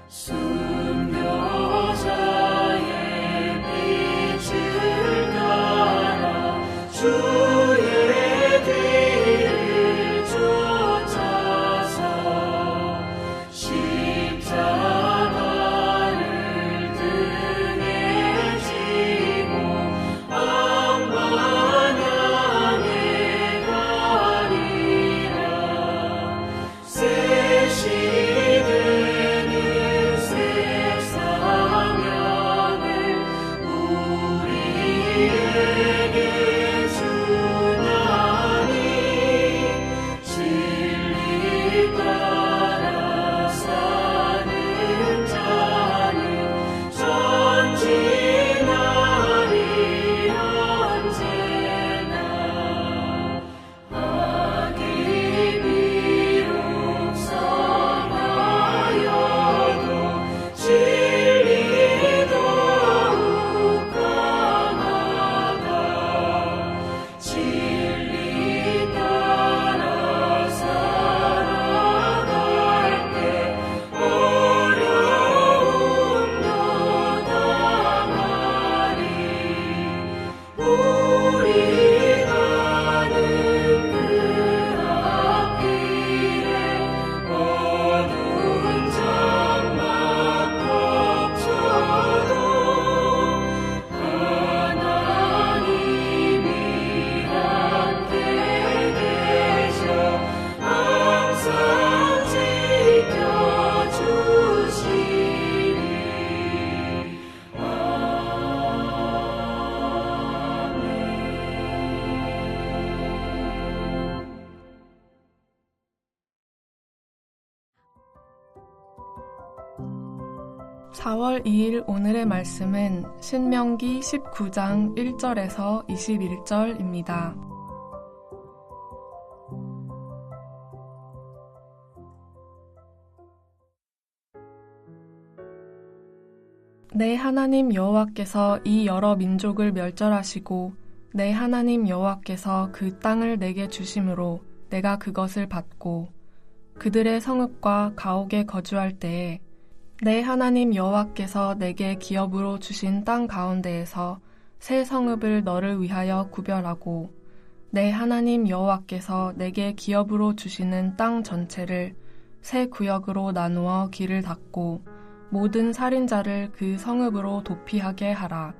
순교자의 빛을 따라 주의 뒤를 쫓아서 십자가를 등에 지고 암만 향해 가리라. 새 시대는 새 사명을 우리에게 주나니 진리 따라 사는 자는 전진하리 언제나. 악이 비록 성하여도 진리 더욱 강하다. 진리 따라 살아갈 때 어려움도 당하리. 우리 가는 그 앞길에 어두운 장막 덮쳐도 하나님이 함께 계셔 항상 지켜주시리. 아멘. 4월 2일 오늘의 말씀은 신명기 19장 1절에서 21절입니다. 내 하나님 여호와께서 이 여러 민족을 멸절하시고 내 하나님 여호와께서 그 땅을 내게 주심으로 내가 그것을 받고 그들의 성읍과 가옥에 거주할 때에 내 하나님 여호와께서 내게 기업으로 주신 땅 가운데에서 새 성읍을 너를 위하여 구별하고 내 하나님 여호와께서 내게 기업으로 주시는 땅 전체를 새 구역으로 나누어 길을 닫고 모든 살인자를 그 성읍으로 도피하게 하라.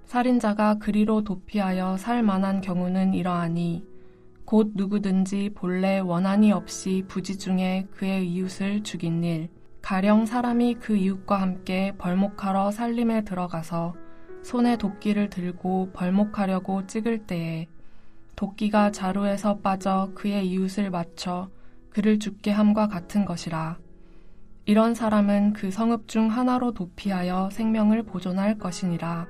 살인자가 그리로 도피하여 살 만한 경우는 이러하니 곧 누구든지 본래 원한이 없이 부지 중에 그의 이웃을 죽인 일, 가령 사람이 그 이웃과 함께 벌목하러 살림에 들어가서 손에 도끼를 들고 벌목하려고 찍을 때에 도끼가 자루에서 빠져 그의 이웃을 맞춰 그를 죽게 함과 같은 것이라. 이런 사람은 그 성읍 중 하나로 도피하여 생명을 보존할 것이니라.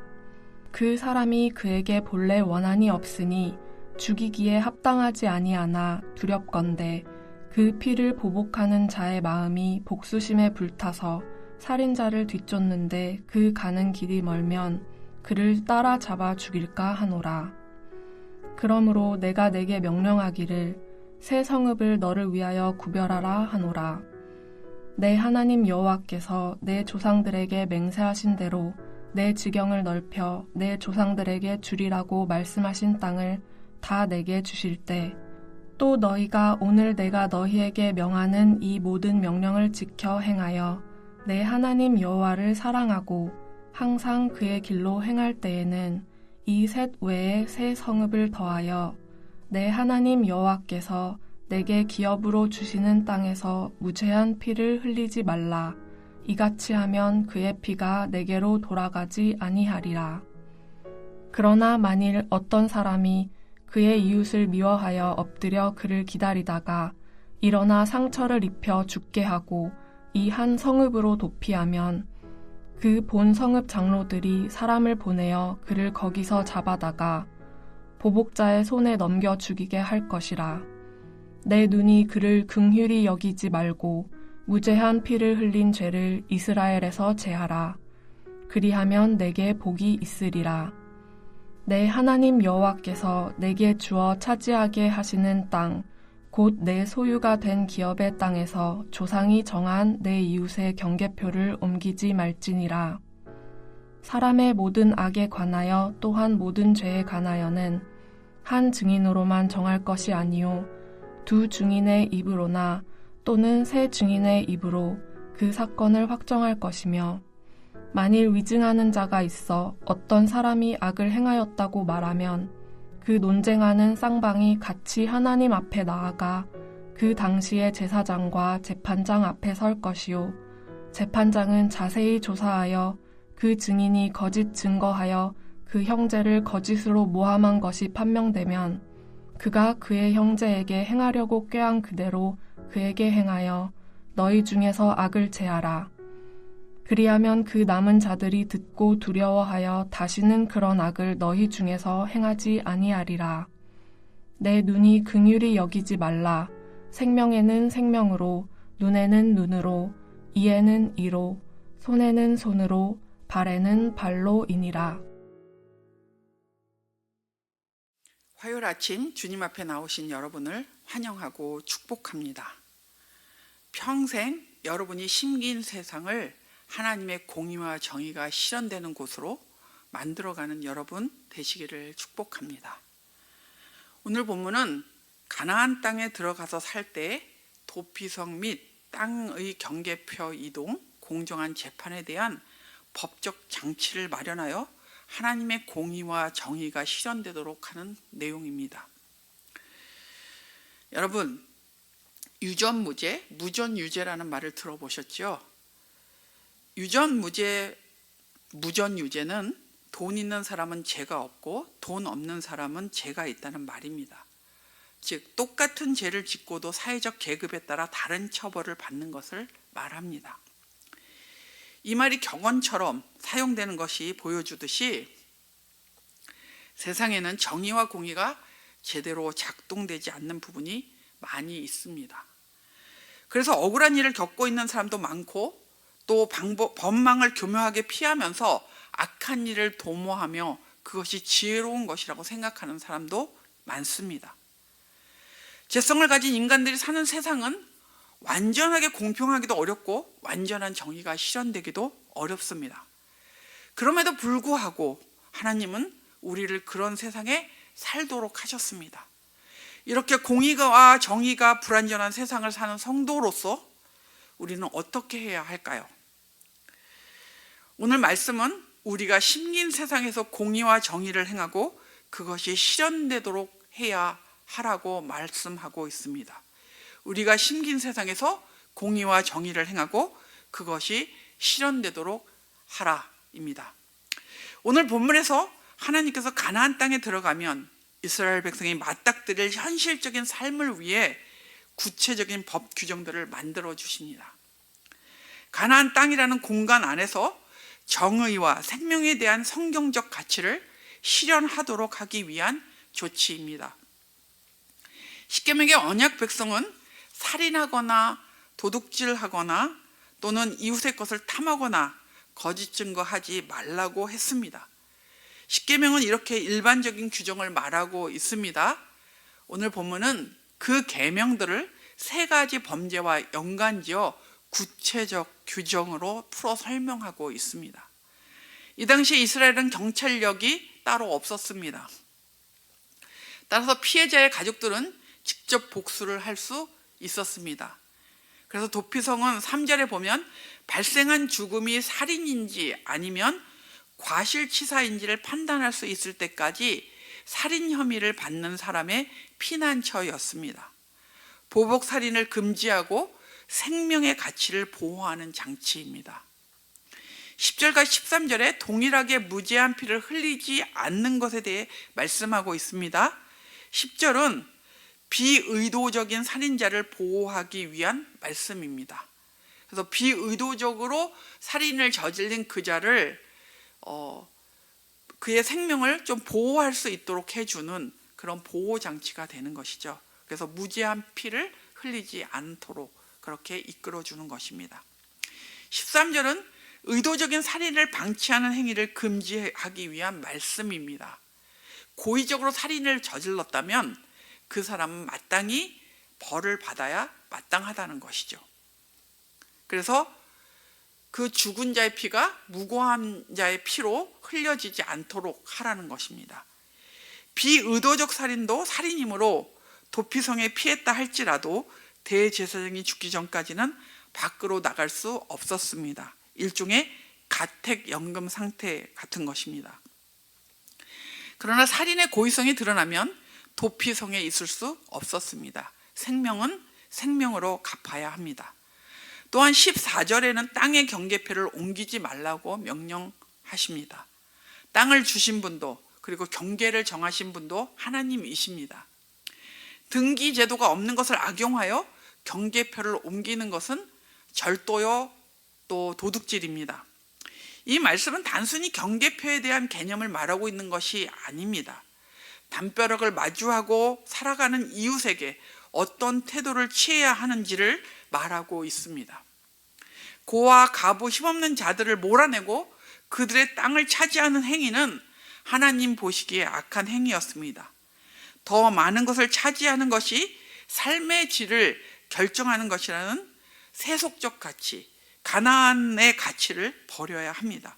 그 사람이 그에게 본래 원한이 없으니 죽이기에 합당하지 아니하나 두렵건대 그 피를 보복하는 자의 마음이 복수심에 불타서 살인자를 뒤쫓는데 그 가는 길이 멀면 그를 따라잡아 죽일까 하노라. 그러므로 내가 내게 명령하기를 새 성읍을 너를 위하여 구별하라 하노라. 내 하나님 여호와께서 내 조상들에게 맹세하신 대로 내 지경을 넓혀 내 조상들에게 주리라고 말씀하신 땅을 다 내게 주실 때 또 너희가 오늘 내가 너희에게 명하는 이 모든 명령을 지켜 행하여 내 하나님 여호와를 사랑하고 항상 그의 길로 행할 때에는 이 셋 외에 새 성읍을 더하여 내 하나님 여호와께서 내게 기업으로 주시는 땅에서 무죄한 피를 흘리지 말라. 이같이 하면 그의 피가 내게로 돌아가지 아니하리라. 그러나 만일 어떤 사람이 그의 이웃을 미워하여 엎드려 그를 기다리다가 일어나 상처를 입혀 죽게 하고 이 한 성읍으로 도피하면 그 본 성읍 장로들이 사람을 보내어 그를 거기서 잡아다가 보복자의 손에 넘겨 죽이게 할 것이라. 내 눈이 그를 긍휼히 여기지 말고 무죄한 피를 흘린 죄를 이스라엘에서 제하라. 그리하면 내게 복이 있으리라. 내 하나님 여호와께서 내게 주어 차지하게 하시는 땅 곧 내 소유가 된 기업의 땅에서 조상이 정한 내 이웃의 경계표를 옮기지 말지니라. 사람의 모든 악에 관하여 또한 모든 죄에 관하여는 한 증인으로만 정할 것이 아니요 두 증인의 입으로나 또는 세 증인의 입으로 그 사건을 확정할 것이며, 만일 위증하는 자가 있어 어떤 사람이 악을 행하였다고 말하면 그 논쟁하는 쌍방이 같이 하나님 앞에 나아가 그 당시의 제사장과 재판장 앞에 설 것이요 재판장은 자세히 조사하여 그 증인이 거짓 증거하여 그 형제를 거짓으로 모함한 것이 판명되면 그가 그의 형제에게 행하려고 꾀한 그대로 그에게 행하여 너희 중에서 악을 제하라. 그리하면 그 남은 자들이 듣고 두려워하여 다시는 그런 악을 너희 중에서 행하지 아니하리라. 내 눈이 긍휼히 여기지 말라. 생명에는 생명으로, 눈에는 눈으로, 이에는 이로, 손에는 손으로, 발에는 발로이니라. 화요일 아침 주님 앞에 나오신 여러분을 환영하고 축복합니다. 평생 여러분이 심긴 세상을 하나님의 공의와 정의가 실현되는 곳으로 만들어가는 여러분 되시기를 축복합니다. 오늘 본문은 가나안 땅에 들어가서 살 때 도피성 및 땅의 경계표 이동, 공정한 재판에 대한 법적 장치를 마련하여 하나님의 공의와 정의가 실현되도록 하는 내용입니다. 여러분, 유전무죄, 무전유죄라는 말을 들어보셨죠? 유전무죄, 무전유죄는 돈 있는 사람은 죄가 없고 돈 없는 사람은 죄가 있다는 말입니다. 즉 똑같은 죄를 짓고도 사회적 계급에 따라 다른 처벌을 받는 것을 말합니다. 이 말이 격언처럼 사용되는 것이 보여주듯이 세상에는 정의와 공의가 제대로 작동되지 않는 부분이 많이 있습니다. 그래서 억울한 일을 겪고 있는 사람도 많고 또 법망을 교묘하게 피하면서 악한 일을 도모하며 그것이 지혜로운 것이라고 생각하는 사람도 많습니다. 죄성을 가진 인간들이 사는 세상은 완전하게 공평하기도 어렵고 완전한 정의가 실현되기도 어렵습니다. 그럼에도 불구하고 하나님은 우리를 그런 세상에 살도록 하셨습니다. 이렇게 공의와 정의가 불완전한 세상을 사는 성도로서 우리는 어떻게 해야 할까요? 오늘 말씀은 우리가 심긴 세상에서 공의와 정의를 행하고 그것이 실현되도록 해야 하라고 말씀하고 있습니다. 우리가 심긴 세상에서 공의와 정의를 행하고 그것이 실현되도록 하라입니다. 오늘 본문에서 하나님께서 가나안 땅에 들어가면 이스라엘 백성이 맞닥뜨릴 현실적인 삶을 위해 구체적인 법 규정들을 만들어 주십니다. 가나안 땅이라는 공간 안에서 정의와 생명에 대한 성경적 가치를 실현하도록 하기 위한 조치입니다. 십계명의 언약 백성은 살인하거나 도둑질하거나 또는 이웃의 것을 탐하거나 거짓 증거하지 말라고 했습니다. 십계명은 이렇게 일반적인 규정을 말하고 있습니다. 오늘 본문은 그 계명들을 세 가지 범죄와 연관지어 구체적 규정으로 풀어 설명하고 있습니다. 이 당시 이스라엘은 경찰력이 따로 없었습니다. 따라서 피해자의 가족들은 직접 복수를 할 수 있었습니다. 그래서 도피성은 3절에 보면 발생한 죽음이 살인인지 아니면 과실치사인지를 판단할 수 있을 때까지 살인 혐의를 받는 사람의 피난처였습니다. 보복살인을 금지하고 생명의 가치를 보호하는 장치입니다. 10절과 13절에 동일하게 무죄한 피를 흘리지 않는 것에 대해 말씀하고 있습니다. 10절은 비의도적인 살인자를 보호하기 위한 말씀입니다. 그래서 비의도적으로 살인을 저질린 그 자를 그의 생명을 좀 보호할 수 있도록 해주는 그런 보호 장치가 되는 것이죠. 그래서 무죄한 피를 흘리지 않도록 그렇게 이끌어주는 것입니다. 13절은 의도적인 살인을 방치하는 행위를 금지하기 위한 말씀입니다. 고의적으로 살인을 저질렀다면 그 사람은 마땅히 벌을 받아야 마땅하다는 것이죠. 그래서 그 죽은 자의 피가 무고한 자의 피로 흘려지지 않도록 하라는 것입니다. 비의도적 살인도 살인이므로 도피성에 피했다 할지라도 대제사장이 죽기 전까지는 밖으로 나갈 수 없었습니다. 일종의 가택연금 상태 같은 것입니다. 그러나 살인의 고의성이 드러나면 도피성에 있을 수 없었습니다. 생명은 생명으로 갚아야 합니다. 또한 14절에는 땅의 경계표를 옮기지 말라고 명령하십니다. 땅을 주신 분도 그리고 경계를 정하신 분도 하나님이십니다. 등기 제도가 없는 것을 악용하여 경계표를 옮기는 것은 절도요 또 도둑질입니다. 이 말씀은 단순히 경계표에 대한 개념을 말하고 있는 것이 아닙니다. 담벼락을 마주하고 살아가는 이웃에게 어떤 태도를 취해야 하는지를 말하고 있습니다. 고와 가부 힘없는 자들을 몰아내고 그들의 땅을 차지하는 행위는 하나님 보시기에 악한 행위였습니다. 더 많은 것을 차지하는 것이 삶의 질을 결정하는 것이라는 세속적 가치, 가나안의 가치를 버려야 합니다.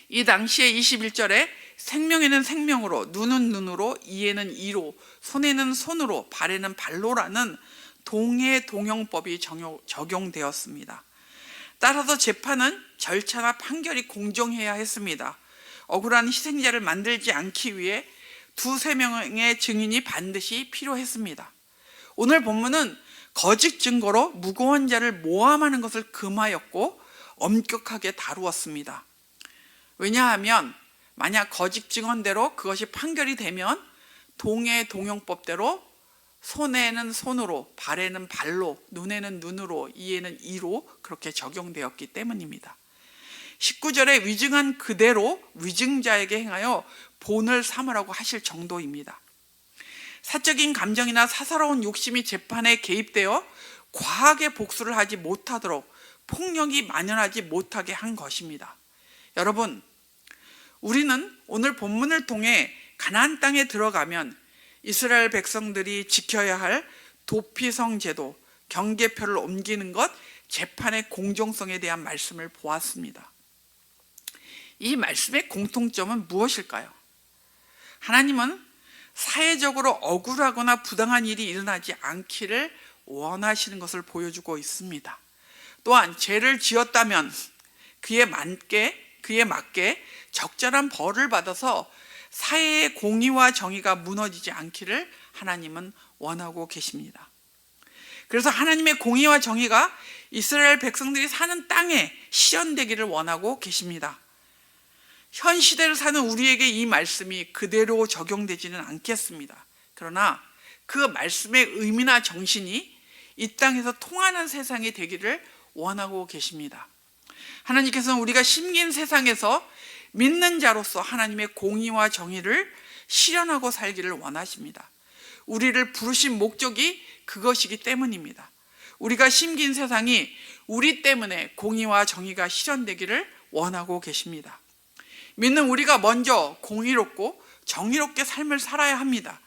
이 당시에 21절에 생명에는 생명으로, 눈은 눈으로, 이에는 이로, 손에는 손으로, 발에는 발로라는 동해동형법이 적용되었습니다. 따라서 재판은 절차나 판결이 공정해야 했습니다. 억울한 희생자를 만들지 않기 위해 두세 명의 증인이 반드시 필요했습니다. 오늘 본문은 거짓 증거로 무고한 자를 모함하는 것을 금하였고 엄격하게 다루었습니다. 왜냐하면 만약 거짓 증언대로 그것이 판결이 되면 동해동형법대로 손에는 손으로, 발에는 발로, 눈에는 눈으로, 이에는 이로 그렇게 적용되었기 때문입니다. 19절에 위증한 그대로 위증자에게 행하여 본을 삼으라고 하실 정도입니다. 사적인 감정이나 사사로운 욕심이 재판에 개입되어 과하게 복수를 하지 못하도록 폭력이 만연하지 못하게 한 것입니다. 여러분, 우리는 오늘 본문을 통해 가나안 땅에 들어가면 이스라엘 백성들이 지켜야 할 도피성 제도, 경계표를 옮기는 것, 재판의 공정성에 대한 말씀을 보았습니다. 이 말씀의 공통점은 무엇일까요? 하나님은 사회적으로 억울하거나 부당한 일이 일어나지 않기를 원하시는 것을 보여주고 있습니다. 또한 죄를 지었다면 그에 맞게 적절한 벌을 받아서 사회의 공의와 정의가 무너지지 않기를 하나님은 원하고 계십니다. 그래서 하나님의 공의와 정의가 이스라엘 백성들이 사는 땅에 실현되기를 원하고 계십니다. 현 시대를 사는 우리에게 이 말씀이 그대로 적용되지는 않겠습니다. 그러나 그 말씀의 의미나 정신이 이 땅에서 통하는 세상이 되기를 원하고 계십니다. 하나님께서는 우리가 심긴 세상에서 믿는 자로서 하나님의 공의와 정의를 실현하고 살기를 원하십니다. 우리를 부르신 목적이 그것이기 때문입니다. 우리가 심긴 세상이 우리 때문에 공의와 정의가 실현되기를 원하고 계십니다. 믿는 우리가 먼저 공의롭고 정의롭게 삶을 살아야 합니다.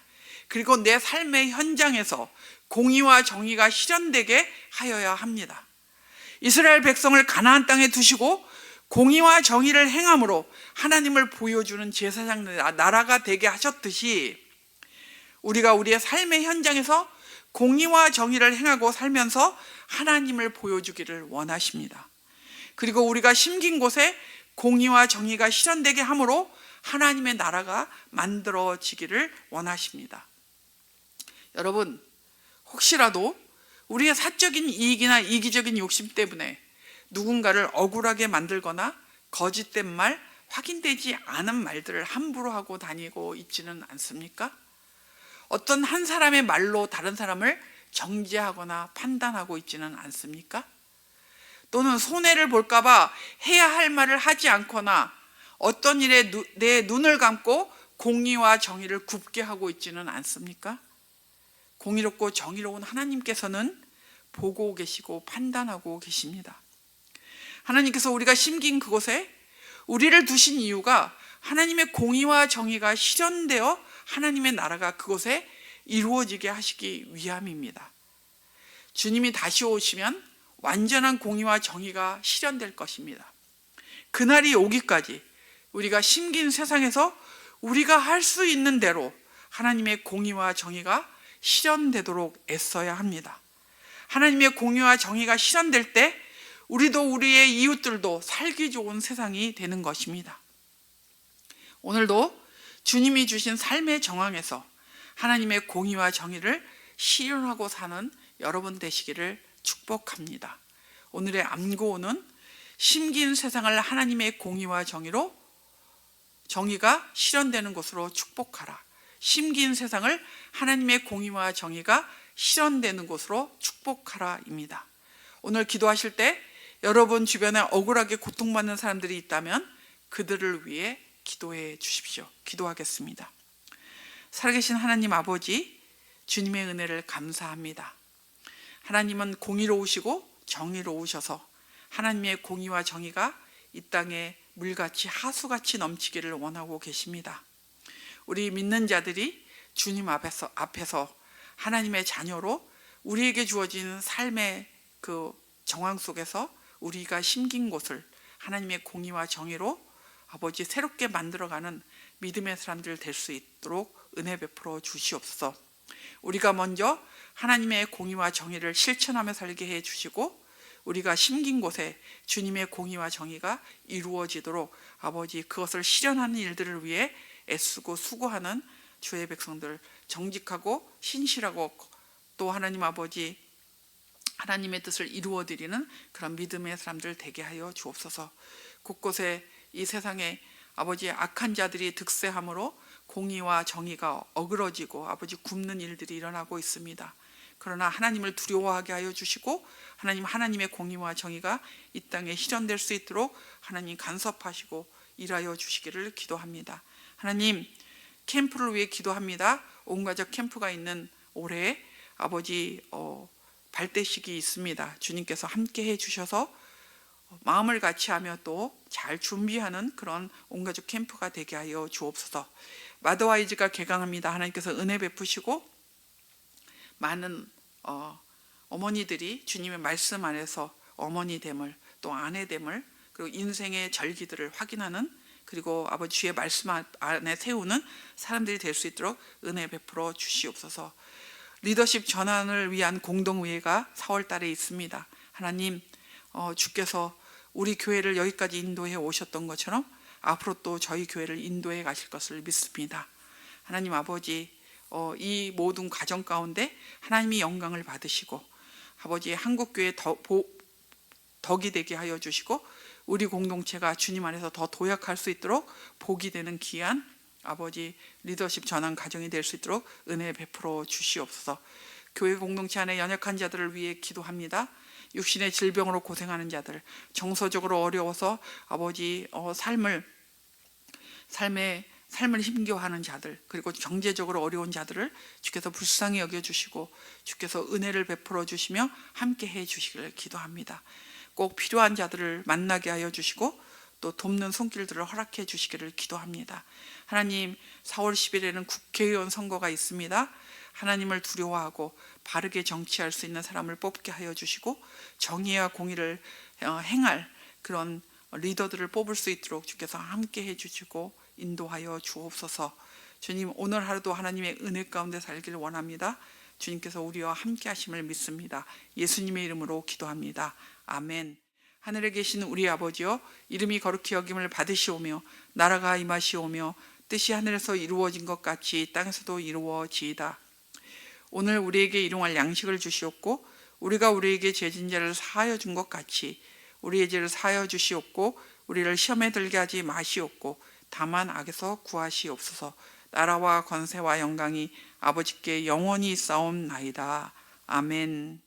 그리고 내 삶의 현장에서 공의와 정의가 실현되게 하여야 합니다. 이스라엘 백성을 가나안 땅에 두시고 공의와 정의를 행함으로 하나님을 보여주는 제사장 나라가 되게 하셨듯이 우리가 우리의 삶의 현장에서 공의와 정의를 행하고 살면서 하나님을 보여주기를 원하십니다. 그리고 우리가 심긴 곳에 공의와 정의가 실현되게 함으로 하나님의 나라가 만들어지기를 원하십니다. 여러분, 혹시라도 우리의 사적인 이익이나 이기적인 욕심 때문에 누군가를 억울하게 만들거나 거짓된 말, 확인되지 않은 말들을 함부로 하고 다니고 있지는 않습니까? 어떤 한 사람의 말로 다른 사람을 정죄하거나 판단하고 있지는 않습니까? 또는 손해를 볼까봐 해야 할 말을 하지 않거나 어떤 일에 내 눈을 감고 공의와 정의를 굽게 하고 있지는 않습니까? 공의롭고 정의로운 하나님께서는 보고 계시고 판단하고 계십니다. 하나님께서 우리가 심긴 그곳에 우리를 두신 이유가 하나님의 공의와 정의가 실현되어 하나님의 나라가 그곳에 이루어지게 하시기 위함입니다. 주님이 다시 오시면 완전한 공의와 정의가 실현될 것입니다. 그날이 오기까지 우리가 심긴 세상에서 우리가 할 수 있는 대로 하나님의 공의와 정의가 실현되도록 애써야 합니다. 하나님의 공의와 정의가 실현될 때 우리도 우리의 이웃들도 살기 좋은 세상이 되는 것입니다. 오늘도 주님이 주신 삶의 정황에서 하나님의 공의와 정의를 실현하고 사는 여러분 되시기를 축복합니다. 오늘의 암고는 심긴 세상을 하나님의 공의와 정의가 실현되는 곳으로 축복하라. 심긴 세상을 하나님의 공의와 정의가 실현되는 곳으로 축복하라입니다. 오늘 기도하실 때 여러분 주변에 억울하게 고통받는 사람들이 있다면 그들을 위해 기도해 주십시오. 기도하겠습니다. 살아계신 하나님 아버지, 주님의 은혜를 감사합니다. 하나님은 공의로우시고 정의로우셔서 하나님의 공의와 정의가 이 땅에 물같이 하수같이 넘치기를 원하고 계십니다. 우리 믿는 자들이 주님 앞에서 하나님의 자녀로 우리에게 주어진 삶의 그 정황 속에서 우리가 심긴 곳을 하나님의 공의와 정의로 아버지 새롭게 만들어가는 믿음의 사람들 될 수 있도록 은혜 베풀어 주시옵소서. 우리가 먼저 하나님의 공의와 정의를 실천하며 살게 해 주시고 우리가 심긴 곳에 주님의 공의와 정의가 이루어지도록 아버지 그것을 실현하는 일들을 위해 애쓰고 수고하는 주의 백성들, 정직하고 신실하고 또 하나님 아버지 하나님의 뜻을 이루어드리는 그런 믿음의 사람들 되게 하여 주옵소서. 곳곳에 이 세상에 아버지 악한 자들이 득세함으로 공의와 정의가 어그러지고 아버지 굽는 일들이 일어나고 있습니다. 그러나 하나님을 두려워하게 하여 주시고 하나님의 공의와 정의가 이 땅에 실현될 수 있도록 하나님 간섭하시고 일하여 주시기를 기도합니다. 하나님, 캠프를 위해 기도합니다. 온가족 캠프가 있는 올해 아버지 발대식이 있습니다. 주님께서 함께 해 주셔서 마음을 같이 하며 또 잘 준비하는 그런 온가족 캠프가 되게 하여 주옵소서. 마더와이즈가 개강합니다. 하나님께서 은혜 베푸시고 많은 어머니들이 주님의 말씀 안에서 어머니됨을 또 아내됨을 그리고 인생의 절기들을 확인하는 그리고 아버지 주의 말씀 안에 세우는 사람들이 될 수 있도록 은혜 베풀어 주시옵소서. 리더십 전환을 위한 공동의회가 4월 달에 있습니다. 하나님, 주께서 우리 교회를 여기까지 인도해 오셨던 것처럼 앞으로 또 저희 교회를 인도해 가실 것을 믿습니다. 하나님 아버지, 이 모든 과정 가운데 하나님이 영광을 받으시고 아버지 한국교회 덕이 되게 하여 주시고 우리 공동체가 주님 안에서 더 도약할 수 있도록 복이 되는 귀한 아버지 리더십 전환 과정이 될 수 있도록 은혜 베풀어 주시옵소서. 교회 공동체 안에 연약한 자들을 위해 기도합니다. 육신의 질병으로 고생하는 자들, 정서적으로 어려워서 아버지 삶을 힘겨워하는 자들, 그리고 경제적으로 어려운 자들을 주께서 불쌍히 여겨주시고 주께서 은혜를 베풀어 주시며 함께 해 주시기를 기도합니다. 꼭 필요한 자들을 만나게 하여 주시고 또 돕는 손길들을 허락해 주시기를 기도합니다. 하나님, 4월 10일에는 국회의원 선거가 있습니다. 하나님을 두려워하고 바르게 정치할 수 있는 사람을 뽑게 하여 주시고 정의와 공의를 행할 그런 리더들을 뽑을 수 있도록 주께서 함께 해주시고 인도하여 주옵소서. 주님, 오늘 하루도 하나님의 은혜 가운데 살기를 원합니다. 주님께서 우리와 함께 하심을 믿습니다. 예수님의 이름으로 기도합니다. 아멘. 하늘에 계신 우리 아버지여, 이름이 거룩히 여김을 받으시오며 나라가 임하시오며 뜻이 하늘에서 이루어진 것 같이 땅에서도 이루어지이다. 오늘 우리에게 일용할 양식을 주시옵고 우리가 우리에게 죄진 자를 사하여 준 것 같이 우리의 죄를 사하여 주시옵고 우리를 시험에 들게 하지 마시옵고 다만 악에서 구하시옵소서. 나라와 권세와 영광이 아버지께 영원히 있사옵나이다. 아멘.